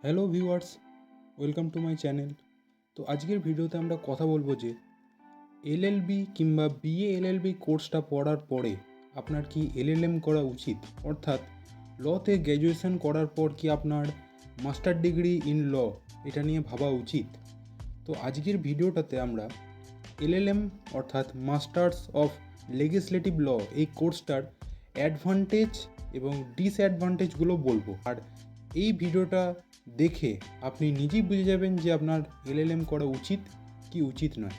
Hello viewers, welcome to my channel. তো আজকের ভিডিওতে আমরা কথা বলবো যে এলএলবি কিংবা বিএ এলএলবি কোর্সটা পড়ার পরে আপনার কি এলএলএম করা উচিত, অর্থাৎ লতে গ্র্যাজুয়েশন করার পর কি আপনার মাস্টার ডিগ্রি ইন ল এটা নিয়ে ভাবা উচিত। তো আজকের ভিডিওটাতে আমরা এলএলএম অর্থাৎ মাস্টার্স অফ লেজিসলেটিভ ল এই কোর্সটার অ্যাডভান্টেজ এবং ডিসঅ্যাডভান্টেজগুলো বলবো। আর এই ভিডিওটা দেখে আপনি নিজেই বুঝে যাবেন যে আপনার এলএলএম করা উচিত কি উচিত নয়।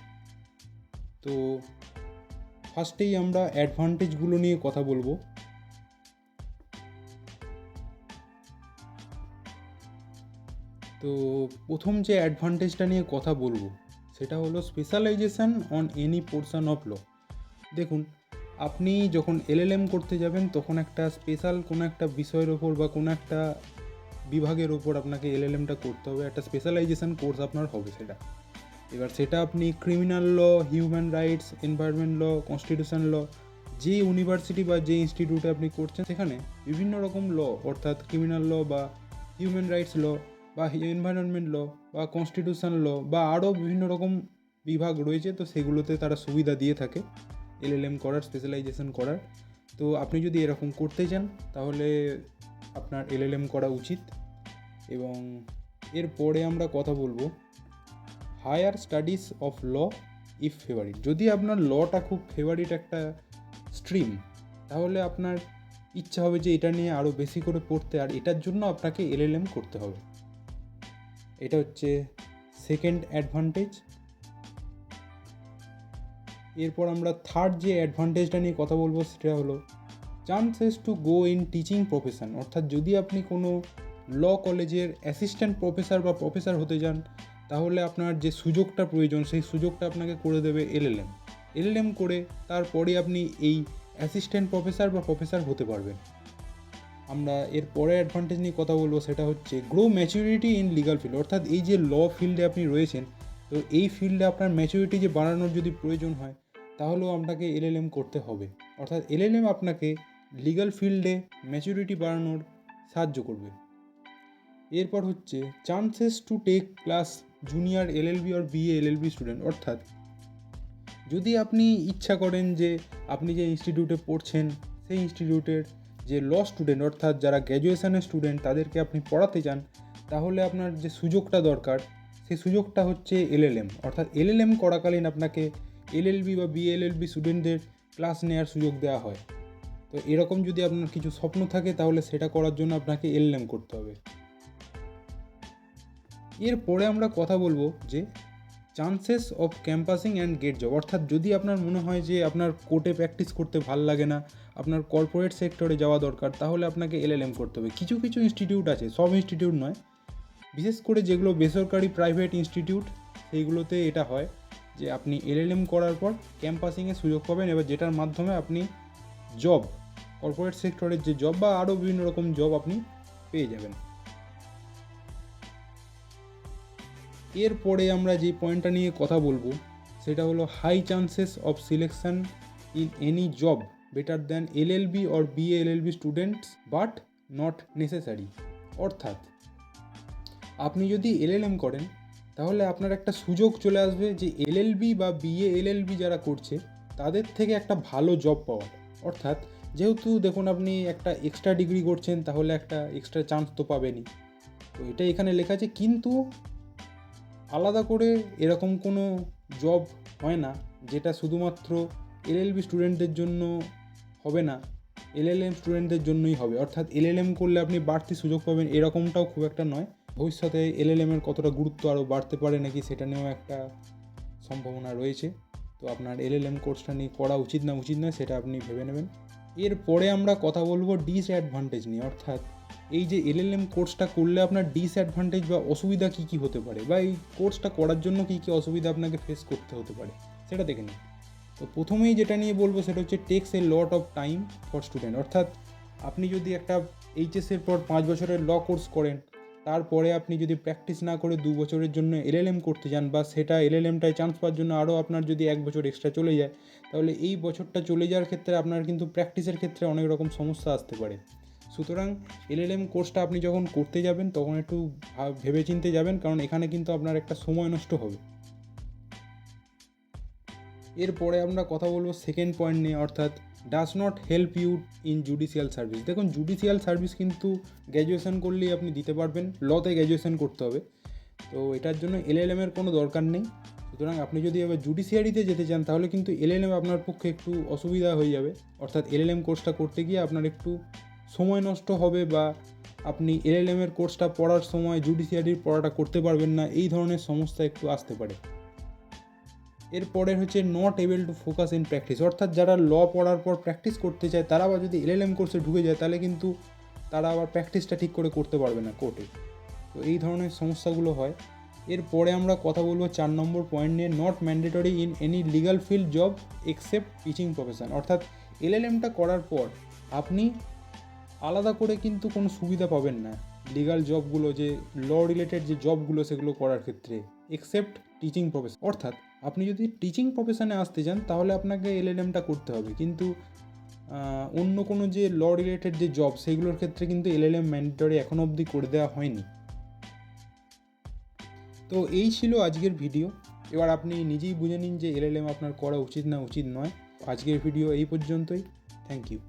তো ফার্স্টেই আমরা অ্যাডভান্টেজগুলো নিয়ে কথা বলবো। তো প্রথম যে অ্যাডভান্টেজটা নিয়ে কথা বলবো সেটা হলো specialisation on any portion of law. দেখুন, আপনি যখন এলএলএম করতে যাবেন তখন একটা স্পেশাল কোনো একটা বিষয়ের ওপর বা কোনো একটা বিভাগের ওপর আপনাকে এলএলএমটা করতে হবে, একটা স্পেশালাইজেশন কোর্স আপনার হবে সেটা। এবার সেটা আপনি criminal law, human rights, environment law, constitution law, যে ইউনিভার্সিটি বা যে ইনস্টিটিউটে আপনি করছেন সেখানে বিভিন্ন রকম ল অর্থাৎ ক্রিমিনাল ল বা হিউম্যান রাইটস ল বা এনভায়রনমেন্ট ল বা কনস্টিটিউশন ল বা আরও বিভিন্ন রকম বিভাগ রয়েছে। তো সেগুলোতে তারা সুবিধা দিয়ে থাকে এলএলএম করার, স্পেশালাইজেশন করার। তো আপনি যদি এরকম করতে চান তাহলে আপনার এলএলএম করা উচিত। এবং এরপরে আমরা কথা বলবো higher studies of law if favourite. যদি আপনার লটা খুব ফেভারিট একটা স্ট্রিম, তাহলে আপনার ইচ্ছা হবে যে এটা নিয়ে আরও বেশি করে পড়তে, আর এটার জন্য আপনাকে এলএলএম করতে হবে। এটা হচ্ছে সেকেন্ড অ্যাডভান্টেজ। এরপর আমরা থার্ড যে অ্যাডভান্টেজটা নিয়ে কথা বলবো সেটা হলো chances to go in teaching profession. অর্থাৎ যদি আপনি কোনো ল কলেজের অ্যাসিস্ট্যান্ট প্রফেসর বা প্রফেসর হতে যান, তাহলে আপনার যে সুযোগটা প্রয়োজন সেই সুযোগটা আপনাকে করে দেবে এলএলএম। এলএলএম করে তারপরে আপনি এই অ্যাসিস্ট্যান্ট প্রফেসর বা প্রফেসর হতে পারবেন। আমরা এর পরে অ্যাডভান্টেজ নিয়ে কথা বলবো, সেটা হচ্ছে grow maturity in legal field. অর্থাৎ এই যে ল ফিল্ডে আপনি রয়েছেন, তো এই ফিল্ডে আপনার ম্যাচুরিটি যে বাড়ানোর যদি প্রয়োজন হয় তাহলেও আপনাকে এলএলএম করতে হবে। অর্থাৎ এলএলএম আপনাকে লিগাল ফিল্ডে ম্যাচুরিটি বাড়ানোর সাহায্য করবে। এরপর হচ্ছে chances to take class junior LLB আর বিএ এলএলবি স্টুডেন্ট। অর্থাৎ যদি আপনি ইচ্ছা করেন যে আপনি যে ইনস্টিটিউটে পড়ছেন সেই ইনস্টিটিউটের যে ল স্টুডেন্ট অর্থাৎ যারা গ্র্যাজুয়েশনের স্টুডেন্ট তাদেরকে আপনি পড়াতে চান, তাহলে আপনার যে সুযোগটা দরকার সেই সুযোগটা হচ্ছে এলএলএম। অর্থাৎ এলএলএম করাকালীন আপনাকে এলএলবি বা বিএলএলবি স্টুডেন্টদের ক্লাস নেওয়ার সুযোগ দেওয়া হয়। তো এরকম যদি আপনার কিছু স্বপ্ন থাকে তাহলে সেটা করার জন্য আপনাকে এলএলএম করতে হবে। এরপরে আমরা কথা বলবো যে chances of campusing and get job. অর্থাৎ যদি আপনার মনে হয় যে আপনার কোর্টে প্র্যাকটিস করতে ভাল লাগে না, আপনার কর্পোরেট সেক্টরে যাওয়া দরকার, তাহলে আপনাকে এলএলএম করতে হবে। কিছু কিছু ইনস্টিটিউট আছে, সব ইনস্টিটিউট নয়, বিশেষ করে যেগুলো বেসরকারি প্রাইভেট ইনস্টিটিউট সেইগুলোতে এটা হয় যে আপনি এলএলএম করার পর ক্যাম্পাসিংয়ের সুযোগ পাবেন, এবার যেটার মাধ্যমে আপনি জব, কর্পোরেট সেক্টরের যে জব বা আরও বিভিন্ন রকম জব আপনি পেয়ে যাবেন। এরপরে আমরা যে পয়েন্টটা নিয়ে কথা বলবো সেটা হলো high chances of selection in any job better than LLB or BA LLB students but not necessary. অর্থাৎ আপনি যদি এলএলএম করেন তাহলে আপনার একটা সুযোগ চলে আসবে যে এলএলবি বা বিএ এলএলবি যারা করছে তাদের থেকে একটা ভালো জব পাওয়ার। অর্থাৎ যেহেতু দেখুন আপনি একটা এক্সট্রা ডিগ্রি করছেন তাহলে একটা এক্সট্রা চান্স তো পাবেনই। তো এটা এখানে লেখা আছে, কিন্তু আলাদা করে এরকম কোনো জব হয় না যেটা শুধুমাত্র এলএলবি স্টুডেন্টদের জন্য হবে না, এলএলএম স্টুডেন্টদের জন্যই হবে। অর্থাৎ এলএলএম করলে আপনি বাড়তি সুযোগ পাবেন এরকমটাও খুব একটা নয়। ভবিষ্যতে এলএলএমের কতটা গুরুত্ব আরও বাড়তে পারে নাকি সেটা নিয়েও একটা সম্ভাবনা রয়েছে। তো আপনার এলএলএম কোর্সটা নিয়ে করা উচিত না উচিত নয় সেটা আপনি ভেবে নেবেন। এরপরে আমরা কথা বলবো ডিসঅ্যাডভান্টেজ নিয়ে। অর্থাৎ এই যে এলএলএম কোর্সটা করলে আপনার ডিসঅ্যাডভান্টেজ বা অসুবিধা কী কী হতে পারে, বা এই কোর্সটা করার জন্য কী কী অসুবিধা আপনাকে ফেস করতে হতে পারে সেটা দেখে নিন। তো প্রথমেই যেটা নিয়ে বলবো সেটা হচ্ছে takes a lot of time for student. অর্থাৎ আপনি যদি একটা এইচএসের পর 5 বছরের ল কোর্স করেন, তারপরে আপনি যদি প্র্যাকটিস না করে 2 বছরের জন্য এলএলএম করতে যান, বা সেটা এলএলএমটায় চান্স পাওয়ার জন্য আরও আপনার যদি 1 বছর এক্সট্রা চলে যায়, তাহলে এই বছরটা চলে যাওয়ার ক্ষেত্রে আপনার কিন্তু প্র্যাকটিসের ক্ষেত্রে অনেক রকম সমস্যা আসতে পারে। সুতরাং এলএলএম কোর্সটা আপনি যখন করতে যাবেন তখন একটু ভেবেচিন্তে যাবেন, কারণ এখানে কিন্তু আপনার একটা সময় নষ্ট হবে। এরপরে আমরা কথা বলবো সেকেন্ড পয়েন্ট নিয়ে, অর্থাৎ does not help you in judicial service. দেখুন, জুডিশিয়াল সার্ভিস কিন্তু গ্র্যাজুয়েশন করলেই আপনি দিতে পারবেন, লতে গ্র্যাজুয়েশন করতে হবে, তো এটার জন্য এলএলএমের কোনো দরকার নেই। সুতরাং আপনি যদি এবার জুডিশিয়ারিতে যেতে চান তাহলে কিন্তু এলএলএম আপনার পক্ষে একটু অসুবিধা হয়ে যাবে, অর্থাৎ এলএলএম কোর্সটা করতে গিয়ে আপনার একটু সময় নষ্ট হবে, বা আপনি এলএলএমের কোর্সটা পড়ার সময় জুডিশিয়ারির পড়াটা করতে পারবেন না, এই ধরনের সমস্যা একটু আসতে পারে। এরপরে হচ্ছে not able to focus in practice, অর্থাৎ যারা ল পড়ার পর প্র্যাকটিস করতে চায় তারা আবার যদি এলএলএম কোর্সে ঢুকে যায় তাহলে কিন্তু তারা আবার প্র্যাকটিসটা ঠিক করে করতে পারবে না কোর্টে, তো এই ধরনের সমস্যাগুলো হয়। এরপরে আমরা কথা বলবো 4 নম্বর পয়েন্ট নিয়ে, not mandatory in any legal field job except teaching profession, অর্থাৎ এলএলএমটা করার পর আপনি আলাদা করে কিন্তু কোনো সুবিধা পাবেন না লিগাল জবগুলো, যে ল রিলেটেড যে জবগুলো সেগুলো করার ক্ষেত্রে, এক্সেপ্ট টিচিং প্রফেশন। অর্থাৎ আপনি যদি টিচিং প্রফেশনে আসতে চান তাহলে আপনাকে এলএলএমটা করতে হবে, কিন্তু অন্য কোনো যে ল রিলেটেড যে জব সেগুলোর ক্ষেত্রে কিন্তু এলএলএম ম্যান্ডেটরি এখনও অবধি করে দেওয়া হয়নি। তো এই ছিল আজকের ভিডিও। এবার আপনি নিজেই বুঝে নিন যে এলএলএম আপনার করা উচিত না উচিত নয়। আজকের ভিডিও এই পর্যন্তই। Thank you.